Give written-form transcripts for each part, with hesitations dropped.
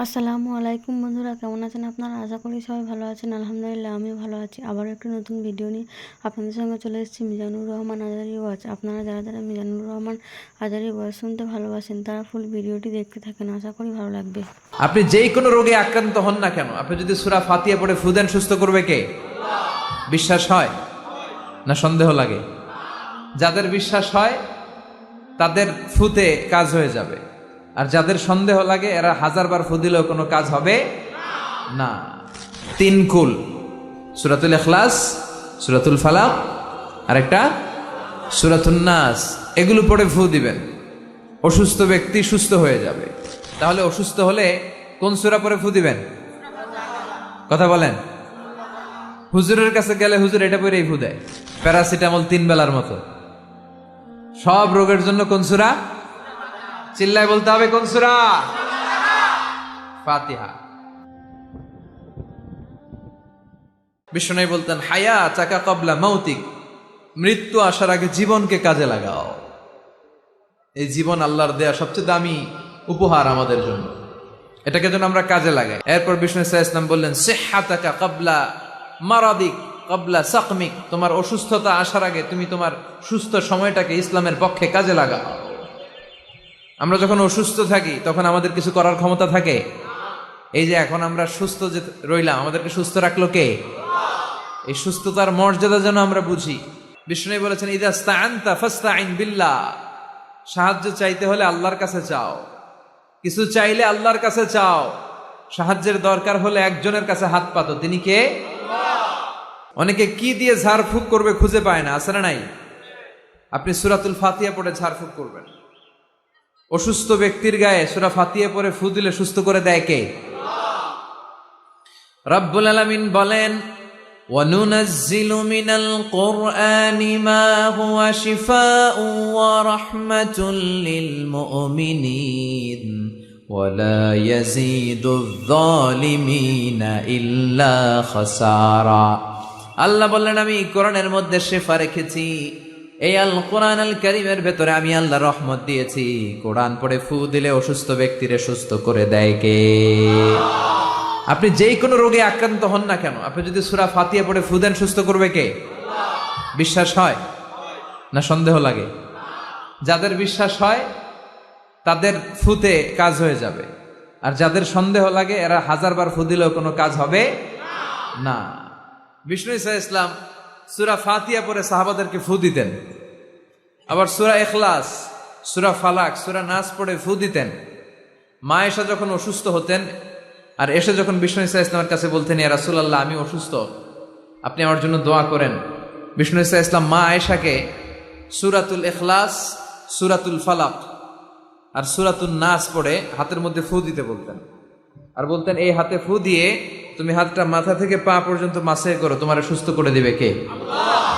আসসালামু আলাইকুম বন্ধুরা, কেমন আছেন আপনারা? আশা করি সবাই ভালো আছেন। আলহামদুলিল্লাহ আমিও ভালো আছি। আবারও একটি নতুন ভিডিও নিয়ে আপনাদের সঙ্গে চলে এসেছি মিজানুর রহমান আজারি ওয়াচ। আপনারা যারা যারা মিজানুর রহমান আজারি ওয়াচ শুনতে ভালোবাসেন তারা ফুল ভিডিওটি দেখতে থাকেন, আশা করি ভালো লাগবে। আপনি যেই কোনো রোগে আক্রান্ত হন না কেন, আপনি যদি সূরা ফাতিহা পড়ে ফু দেন, সুস্থ করবে কে? বিশ্বাস হয় না সন্দেহ লাগে? যাদের বিশ্বাস হয় তাদের ফুতে কাজ হয়ে যাবে, আর যাদের সন্দেহ লাগে এরা হাজারবার ফু দিলেও কোনো কাজ হবে না। তিন কুল, সূরাতুল ইখলাস, সূরাতুল ফালাক, আর একটা সূরাতুন নাস, এগুলো পড়ে ফু দিবেন, অসুস্থ ব্যক্তি সুস্থ হয়ে যাবে। তাহলে অসুস্থ হলে কোন সূরা পড়ে ফু দিবেন? কথা বলেন। হুজুরের কাছে গেলে হুজুর এটা পড়েই ফু দেয়, প্যারাসিটামল 3 বেলার মতো। সব রোগের জন্য কোন সূরা? চিল্লায় বলতে হবে কোন সূরা? ফাতিহা। বিষ্ণু বলতেন, হায়া চাকা কবলা মৌতিক, মৃত্যু আসার আগে জীবনকে কাজে লাগাও। এই জীবন আল্লাহর দেয়া সবচেয়ে দামি উপহার আমাদের জন্য, এটাকে যেন আমরা কাজে লাগাই। এরপর বিষ্ণু ইসলাম বললেন, সিহহাতাকা ক্বাবলা মারাদিক ক্বাবলা সাকমিক, তোমার অসুস্থতা আসার আগে তুমি তোমার সুস্থ সময়টাকে ইসলামের পক্ষে কাজে লাগাও। আমরা যখন অসুস্থ থাকি তখন আমাদের কিছু করার ক্ষমতা থাকে? এই যে এখন আমরা সুস্থ যে রইলাম, আমাদেরকে সুস্থ রাখলো কে? এই সুস্থতার মর্যাদা যেন আমরা বুঝি। বিষ্ণু বলেছেন, ইযা ইসতাআনতা ফাসতাইন বিল্লাহ, সাহায্য চাইতে হলে আল্লাহর কাছে চাও, কিছু চাইলে আল্লাহর কাছে চাও, সাহায্যের দরকার হলে একজনের কাছে হাত পাতো, তিনি কে? অনেকে কি দিয়ে ঝাড়ফুঁক করবে খুঁজে পায় না, আছে না নাই? আপনি সূরাতুল ফাতিহা পড়ে ঝাড়ফুঁক করবেন। অসুস্থ ব্যক্তির গায়ে সূরা ফাতিহা পড়ে ফু দিলে সুস্থ করে দেয় কে? রব্বুল আলামিন বলেন, وَنُنَزِّلُ مِنَ الْقُرْآنِ مَا هُوَ شِفَاءٌ وَرَحْمَةٌ لِّلْمُؤْمِنِينَ وَلَا يَزِيدُ الظَّالِمِينَ إِلَّا خَسَارًا। আল্লাহ বললেন, আমি কোরআনের মধ্যে শিফা রেখেছি, এই আল কোরআন আল কারীমের ভেতরে আমি আল্লাহ রহমত দিয়েছি। কোরআন পড়ে ফু দিলে অসুস্থ ব্যক্তিরে সুস্থ করে দেয় কে? আপনি যেই কোনো রোগে আক্রান্ত হন না কেন, আপনি যদি সূরা ফাতিহা পড়ে ফু দেন, সুস্থ করবে কে? বিশ্বাস হয় না সন্দেহ লাগে? যাদের বিশ্বাস হয় তাদের ফুতে কাজ হয়ে যাবে, আর যাদের সন্দেহ লাগে এরা হাজারবার ফু দিলেও কোনো কাজ হবে না। বিষ্ণু ইসলাম সূরা ফাতিহা পড়ে সাহাবাদেরকে ফু দিতেন, আবার সূরা ইখলাস, সূরা ফালাক, সূরা নাস পড়ে ফু দিতেন। মা আয়েশা যখন অসুস্থ হতেন আর এসে যখন বিষ্ণু ইসলামের কাছে বলতেন, ইয়া রাসূলুল্লাহ আমি অসুস্থ, আপনি আমার জন্য দোয়া করেন, বিষ্ণু ইসলাম মা আয়েশাকে সূরাতুল ইখলাস, সূরাতুল ফালাক আর সূরাতুন নাস পড়ে হাতের মধ্যে ফু দিতে বলতেন, আর বলতেন, এই হাতে ফু দিয়ে তুমি হাতটা মাথা থেকে পা পর্যন্ত মাসে করো, তোমার সুস্থ করে দিবে কে? আল্লাহ।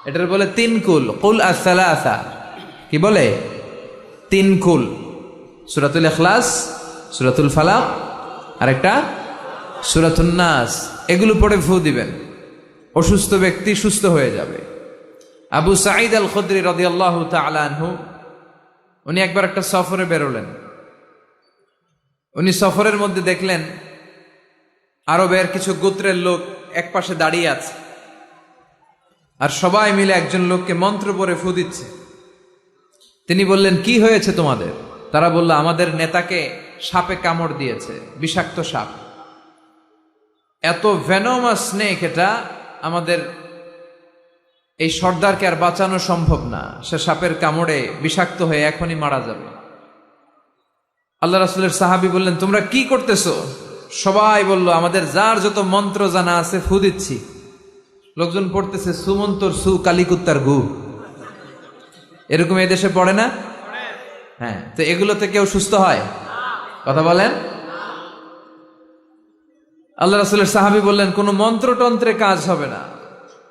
এটার বলে তিন কুল, কুল আস-সালাসা। কি বলে? তিন কুল, সূরাতুল ইখলাস, সূরাতুল ফালাক, আর একটা সূরাতুন নাস, এগুলো পড়ে ফু দিবেন, অসুস্থ ব্যক্তি সুস্থ হয়ে যাবে। আবু সাঈদ আল খুদরি রাদিয়াল্লাহু তাআলা আনহু, উনি একবার একটা সফরে বেরোলেন। উনি সফরের মধ্যে দেখলেন আরবের কিছু গোত্রের লোক এক পাশে দাঁড়িয়ে আছে, আর সবাই মিলে একজন লোককে মন্ত্র পড়ে ফু দিচ্ছে। তিনি বললেন, কি হয়েছে তোমাদের? তারা বলল, আমাদের নেতাকে সাপে কামড় দিয়েছে, বিষাক্ত সাপ, এত ভেনোমাস স্নেক, এটা আমাদের এই সর্দারকে আর বাঁচানো সম্ভব না, সে সাপের কামড়ে বিষাক্ত হয়ে এখনই মারা যাবে। আল্লাহ রাসূলের সাহাবী বললেন, তোমরা কি করতেছো? সবাই বলল, আমাদের যার যত মন্ত্র জানা আছে ফু দিচ্ছি। লোকজন পড়তেছে, সুমন্তর সু কালিকুত্তার গু, এরকম এদেশে পড়ে না? হ্যাঁ, তো এগুলোতে কেউ সুস্থ হয়? কথা বলেন। আল্লাহ রাসূলের সাহাবী বললেন, কোন মন্ত্রতন্ত্রে কাজ হবে না,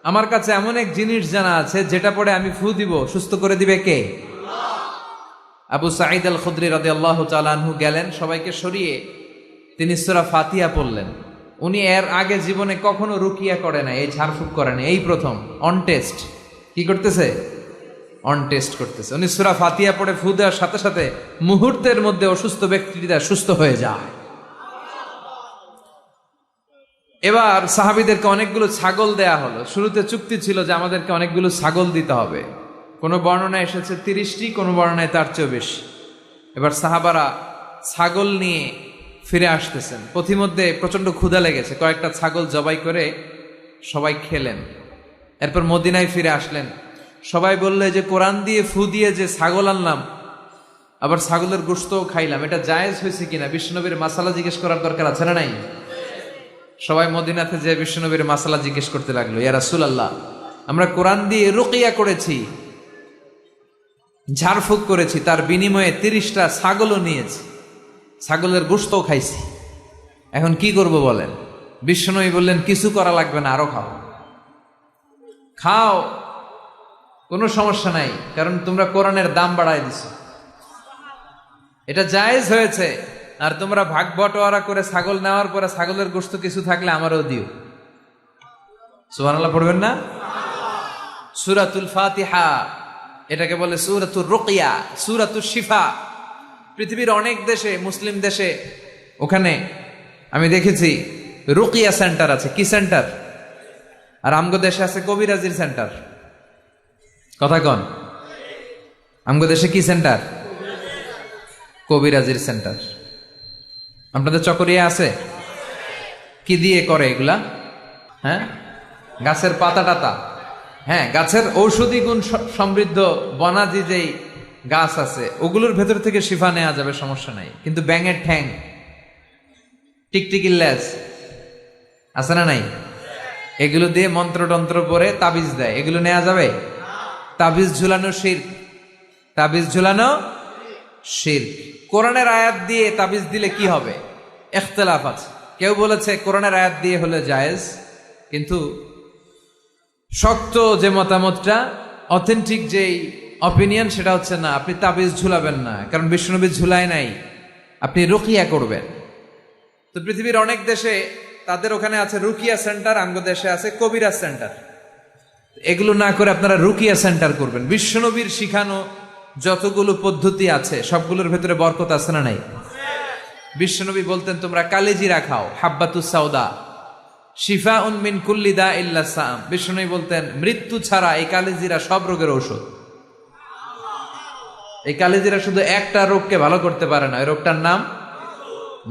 আমার কাছে এমন এক জিনিস জানা আছে যেটা পড়ে আমি ফু দিব, সুস্থ করে দিবে কে? আবু সাঈদ আল খুদরি রাদিয়াল্লাহু তাআলা আনহু গেলেন, সবাইকে সরিয়ে তিনি সূরা ফাতিহা পড়লেন। উনি এর আগে জীবনে কখনো রুকিয়া করে না, এই ঝাড়ফুঁক করে না, এই প্রথম অন টেস্ট। কি করতেছে? অন টেস্ট করতেছে। উনি সূরা ফাতিহা পড়ে ফু দেওয়ার সাথে সাথে মুহূর্তের মধ্যে অসুস্থ ব্যক্তিটা সুস্থ হয়ে যায়। এবার সাহাবীদেরকে অনেকগুলো ছাগল দেয়া হলো। শুরুতে চুক্তি ছিল যে আমাদেরকে অনেকগুলো ছাগল দিতে হবে। কোনো বর্ণনায় এসেছে 30টি, কোনো বর্ণনায় তার চেয়েও বেশি। এবার সাহাবারা ছাগল নিয়ে ফিরে আসতেছেন। পথিমধ্যে প্রচন্ড ক্ষুধা লেগেছে, কয়েকটা ছাগল জবাই করে সবাই খেলেন। এরপর মদিনায় ফিরে আসলেন। সবাই বললে যে কোরআন দিয়ে ফু দিয়ে যে ছাগল আনলাম, আবার ছাগলের গোশতও খাইলাম, এটা জায়েজ হয়েছে কিনা বিশ্বনবীর মাসালা জিজ্ঞেস করার দরকার আছে না নাই? সবাই মদিনাতে যে বিশ্বনবীর মাসালা জিজ্ঞেস করতে লাগলো, ইয়া রাসূলুল্লাহ, আমরা কোরআন দিয়ে রুকিয়া করেছি, ঝাড়ফুঁক করেছি, তার বিনিময়ে 30টা ছাগলও নিয়েছি, ছাগলের গোশতও খাইছি, এখন কি করব বলেন? বিশ্বনবী বললেন, কিছু করা লাগবে না, আরো খাও, খাও, কোনো সমস্যা নাই, কারণ তোমরা কোরআনের দাম বাড়ায় দিছো, এটা জায়েজ হয়েছে। আর তোমরা ভাগ বটোয়ারা করে ছাগল নেওয়ার পরে ছাগলের গোশত কিছু থাকলে আমারও দিও। সুবহানাল্লাহ পড়বেন না? সূরাতুল ফাতিহা এটাকে বলে সূরাতুর রুকিয়া, সূরাতুশ শিফা। পৃথিবীর অনেক দেশে, মুসলিম দেশে, ওখানে আমি দেখেছি রুকিয়া সেন্টার আছে। কি সেন্টার? আর আমগো দেশে আছে কবিরাজির সেন্টার। কথা কন, আমগো দেশে কি সেন্টার? কবিরাজির সেন্টার। আপনাদের চকরিয়া আছে? কি দিয়ে করে এগুলা? হ্যাঁ, গাছের পাতা টাতা, হ্যাঁ, গাছের ঔষধি গুণ সমৃদ্ধ বনাজি যেই গাছ আছে ওগুলোর ভেতর থেকে শিফা নেওয়া যাবে, সমস্যা নাই। কিন্তু ব্যাঙের ঠ্যাং, টিকটিকির লেজ আছে না নাই, এগুলো দিয়ে মন্ত্রতন্ত্র পরে তাবিজ দেয়, এগুলো নেওয়া যাবে? তাবিজ ঝুলানো শিরক, তাবিজ ঝুলানো শিরক। কোরআনের আয়াত দিয়ে তাবিজ দিলে কি হবে? ইখতিলাফ আছে। কেউ বলেছে কোরআনের আয়াত দিয়ে হলে জায়েজ, কিন্তু শক্ত যে মতামতটা, অথেন্টিক যেই অপিনিয়ন, সেটা হচ্ছে না, আপনি তাবিজ ঝুলাবেন না, কারণ বিশ্বনবী ঝুলায় নাই, আপনি রুকিয়া করবেন। তো পৃথিবীর অনেক দেশে তাদের ওখানে আছে রুকিয়া সেন্টার, আমগো দেশে আছে কবিরাজ সেন্টার। এগুলো না করে আপনারা রুকিয়া সেন্টার করবেন। বিশ্বনবীর শিখানো যতগুলো পদ্ধতি আছে সবগুলোর ভেতরে বরকত আছে না নাই? বিশ্বনবী বলতেন তোমরা কালিজিরা খাও, হাব্বাতুস সাউদা শিফাউন মিন কুল্লি দা ইল্লা সাম। বিশ্বনবী বলতেন মৃত্যু ছাড়া এই কালিজিরা সব রোগের ঔষধ। এই কালিজিরা শুধু একটা রোগকে ভালো করতে পারে না, এই রোগটার নাম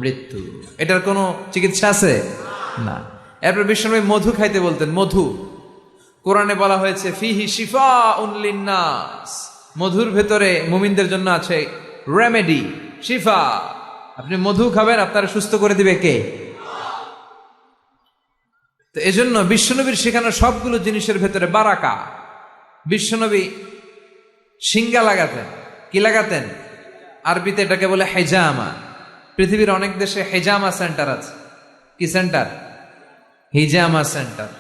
মৃত্যু। এটার কোনো চিকিৎসা আছে না। এরপর বিশ্বনবী মধু খাইতে বলতেন। মধু কোরআনে বলা হয়েছে ফিহি শিফাউন লিন্নাস, মধুর ভেতরে মুমিনদের জন্য আছে রেমেডি, শিফা। আপনি মধু খাবেন, আপনারা সুস্থ করে দিবে কে? তো এজন্য বিশ্বনবীর শেখানো সবগুলো জিনিসের ভেতরে বারাকা। বিশ্বনবী সিঙ্গা লাগাতেন। কি লাগাতেন? আরবিতে এটাকে বলে হেজামা। পৃথিবীর অনেক দেশে হেজামা সেন্টার আছে। কি সেন্টার? হিজামা সেন্টার।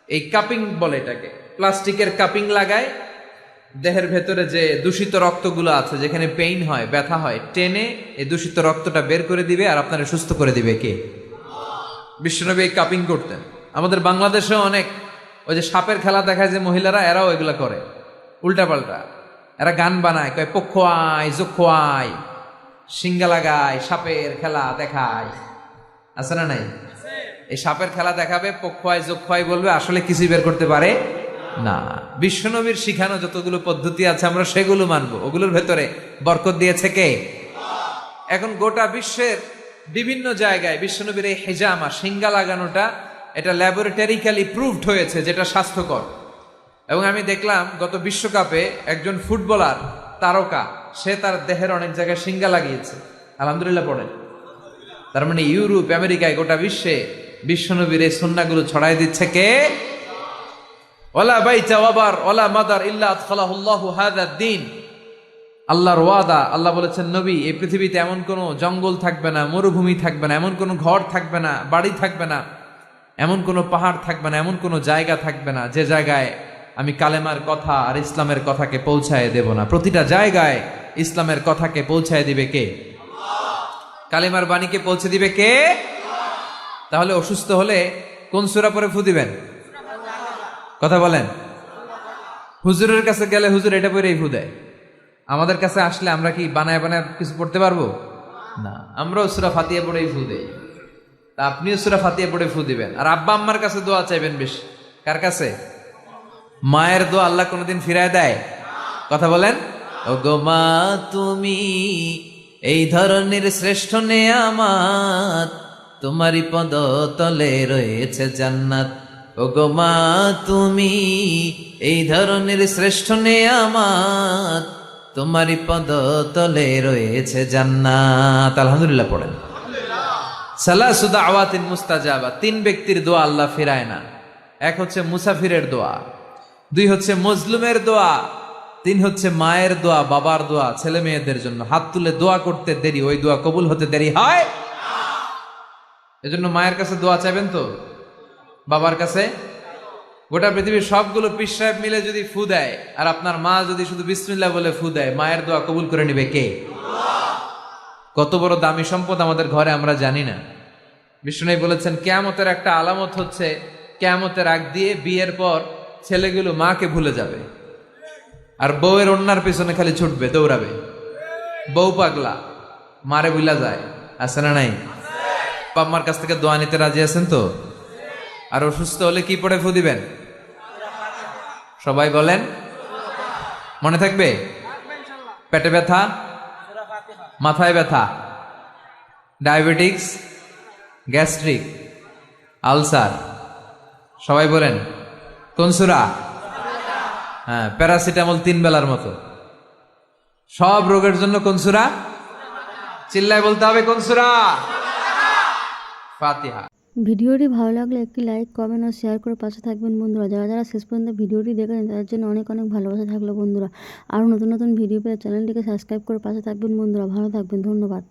এই কাপিং বলে এটাকে, প্লাস্টিকের কাপিং লাগায় দেহের ভেতরে যে দূষিত রক্তগুলো আছে, যেখানে পেইন হয়, ব্যথা হয়, টেনে এই দূষিত রক্তটা বের করে দিবে আর আপনারা সুস্থ করে দিবে কে? বিশ্বনবী এই কাপিং করতেন। আমাদের বাংলাদেশেও অনেক ওই যে সাপের খেলা দেখায় যে মহিলারা, এরাও এগুলা করে উল্টা পাল্টা। এরা গান বানায়, কয় পক্ষোয়াই জোখোয়াই, সিঙ্গা লাগায়, সাপের খেলা দেখায়, আছে না নাই? এই সাপের খেলা দেখাবে, পক্ষোয়াই জোখোয়াই বলবে, আসলে কিছুই বের করতে পারে না। বিশ্বনবীর শিখানো যতগুলো পদ্ধতি আছে আমরা সেগুলো মানবো, ওগুলোর ভেতরে বরকত দিয়েছে কে? এখন গোটা বিশ্বের বিভিন্ন জায়গায় বিশ্বনবীর এই হেজামা, সিঙ্গা লাগানোটা, এটা ল্যাবরেটরিক্যালি প্রুভড হয়েছে যেটা স্বাস্থ্যকর। এবং আমি দেখলাম গত বিশ্বকাপে একজন ফুটবলার তারকা, সে তার দেহের অনেক জায়গায় সিঙ্গা লাগিয়েছে। আলহামদুলিল্লাহ পড়েন। তার মানে ইউরোপ, আমেরিকায়, গোটা বিশ্বে বিশ্বনবীর এই সুন্নাহগুলো ছড়াই দিচ্ছে কে? ওয়ালা বাইতা ওয়াবার ওয়ালা মাদার ইল্লা আদখালাহুল্লাহু হাযাদ দ্বীন। আল্লাহর ওয়াদা, আল্লাহ বলেছেন নবী, এই পৃথিবীতে এমন কোনো জঙ্গল থাকবে না, মরুভূমি থাকবে না, এমন কোনো ঘর থাকবে না, বাড়ি থাকবে না, এমন কোনো পাহাড় থাকবে না, এমন কোনো জায়গা থাকবে না যে জায়গায় আমি কালেমার কথা আর ইসলামের কথাকে পৌঁছায় দেব না। প্রতিটা জায়গায় ইসলামের কথাকে পৌঁছায় দিবে কে? কালেমার বাণীকে পৌঁছে দিবে কে? তাহলে অসুস্থ হলে কোন সূরা পড়ে ফু দিবেন? কথা বলেন। হুজুরের কাছে গেলে হুজুর এটা পড়েই ফু দেয়। আমাদের কাছে আসলে আমরা কি বানায় বানায় কিছু পড়তে পারবো না? আমরাও সূরা ফাতিহা পড়েই ফু দেই। তা আপনিও সূরা ফাতিহা পড়ে ফু দিবেন। আর আব্বা আম্মার কাছে দোয়া চাইবেন বেশি। কার কাছে? মায়ের দোয়া আল্লাহ কোনোদিন ফিরায় দেয়? কথা বলেন। ওগো মা তুমি এই ধরনের শ্রেষ্ঠ নেয়ামত, তোমারই পদ তলে রয়েছে জান্নাত। ওগো মা তুমি এই ধরনের শ্রেষ্ঠ নেয়ামত, তোমারই পদ তলে রয়েছে জান্নাত। আলহামদুলিল্লাহ পড়েন। সালাসু দাওয়াতিন মুস্তাজাবা, 3 ব্যক্তির দোয়া আল্লাহ ফিরায় না। এক হচ্ছে মুসাফিরের দোয়া, 2 হচ্ছে মজলুমের দোয়া, 3 হচ্ছে মায়ের দোয়া, বাবার দোয়া ছেলে মেয়েদের জন্য। হাত তুলে দোয়া করতে দেরি, ওই দোয়া কবুল হতে দেরি হয়। এজন্য মায়ের কাছে দোয়া চাইবেন তো, বাবার কাছে। গোটা পৃথিবীর সবগুলো পীর সাহেব মিলে যদি ফু দেয়, আর আপনার মা যদি শুধু বিসমিল্লাহ বলে ফু দেয়, মায়ের দোয়া কবুল করে নিবে কে? কত বড় দামি সম্পদ আমাদের ঘরে আমরা জানি না। বিষ্ণু বলেছেন কিয়ামতের একটা আলামত হচ্ছে, কিয়ামতের আগ দিয়ে বিয়ের পর ছেলেগুলো মাকে ভুলে যাবে, আর বউয়ের ওন্নার পিছনে খালি ছুটবে, দৌড়াবে। বউ পাগলা, মারে ভুলা যায়। আছে না নাই? বাম্মার কাছ থেকে দোয়া নিতে রাজি আছেন তো? আর অসুস্থ হলে কি পড়ে ফু দিবেন? সবাই বলেন, মনে থাকবে? পেটে ব্যথা, মাথায় ব্যথা, ডায়াবেটিক্স, গ্যাস্ট্রিক, আলসার, সবাই বলেন কোন সূরা? হ্যাঁ, প্যারাসিটামল 3 বেলার মতো। সব রোগের জন্য কোন সূরা? চিল্লায় বলতে হবে কোন সূরা? ফাতিহা। ভিডিওটি ভালো লাগলে একটি লাইক, কমেন্ট ও শেয়ার করে পাশে থাকবেন বন্ধুরা। যারা যারা শেষ পর্যন্ত ভিডিওটি দেখেন তাদের জন্য অনেক অনেক ভালোবাসা থাকলো বন্ধুরা। আরও নতুন নতুন ভিডিও পেয়ে চ্যানেলটিকে সাবস্ক্রাইব করে পাশে থাকবেন বন্ধুরা। ভালো থাকবেন, ধন্যবাদ।